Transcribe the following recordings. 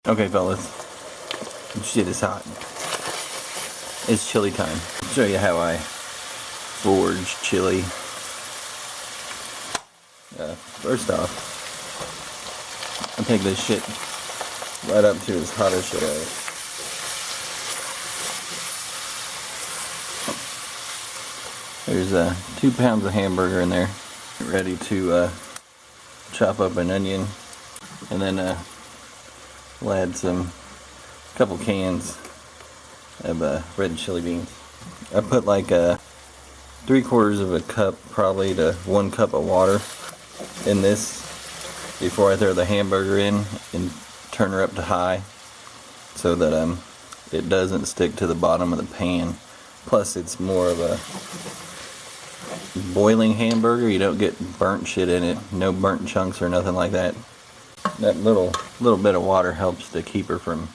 Okay, fellas, shit is hot. It's chili time. I'll show you how I forge chili. First off, I take this shit right up to as hot as shit is. There's 2 pounds of hamburger in there, ready to chop up an onion, and then we'll add couple cans of red chili beans. I put like 3/4 of a cup, probably to 1 cup of water in this before I throw the hamburger in, and turn her up to high so that it doesn't stick to the bottom of the pan. Plus, it's more of a boiling hamburger. You don't get burnt shit in it, no burnt chunks or nothing like that. That little bit of water helps to keep her from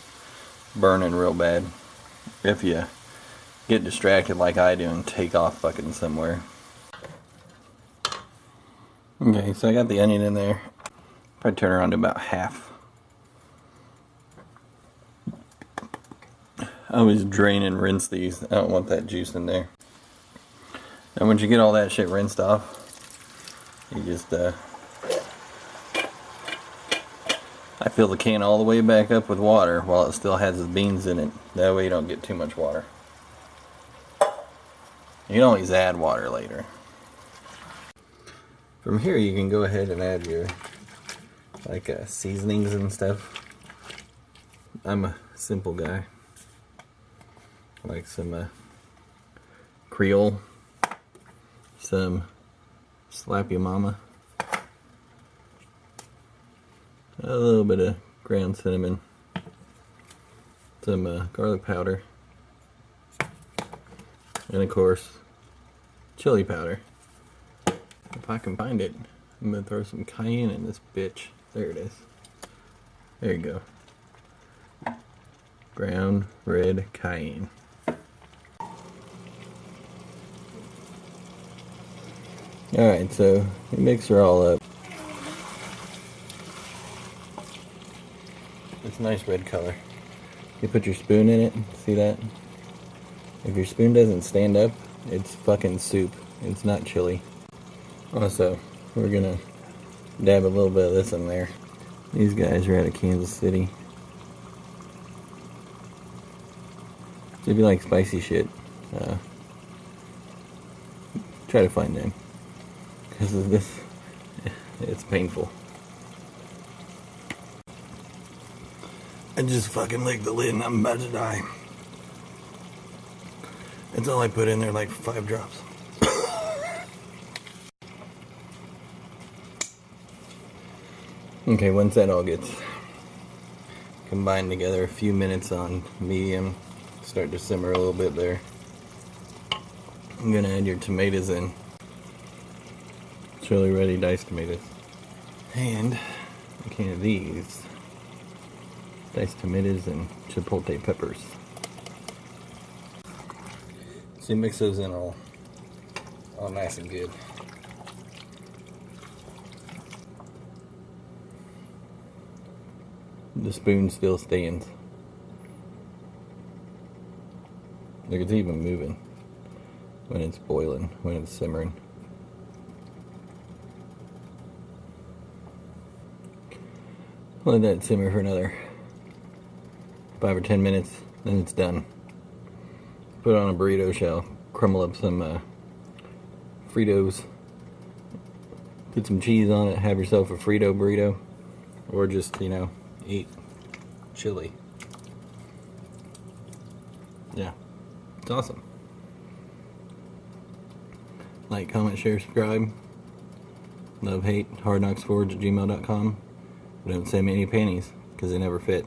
burning real bad if you get distracted like I do and take off fucking somewhere. Okay, so I got the onion in there. Probably turn her on to about half. I always drain and rinse these. I don't want that juice in there. And once you get all that shit rinsed off, you just I fill the can all the way back up with water while it still has the beans in it. That way you don't get too much water. You can always add water later. From here you can go ahead and add your seasonings and stuff. I'm a simple guy. Like some Creole, some Slap Ya Mama, a little bit of ground cinnamon, some garlic powder, and of course chili powder. If I can find it, I'm gonna throw some cayenne in this bitch. There it is. There you go. Ground red cayenne. Alright, so you mix her all up. It's a nice red color. You put your spoon in it, see that? If your spoon doesn't stand up, it's fucking soup. It's not chili. Also, we're gonna dab a little bit of this in there. These guys are out of Kansas City. So if you like spicy shit, try to find them. Because of this, it's painful. I just fucking licked the lid and I'm about to die. That's all I put in there, like 5 drops. Okay, once that all gets combined together, a few minutes on medium, start to simmer a little bit there. I'm gonna add your tomatoes in. Chili ready diced tomatoes. And a can of these. Diced tomatoes and chipotle peppers. So you mix those in all nice and good. The spoon still stands. Look, it's even moving when it's boiling, when it's simmering. Let that simmer for another 5 or 10 minutes, then it's done. Put it on a burrito shell, crumble up some Fritos, put some cheese on it, have yourself a Frito burrito, or just, eat chili. Yeah, it's awesome. Like, comment, share, subscribe. Love, hate, hardknocksforge@gmail.com. Don't send me any panties, because they never fit.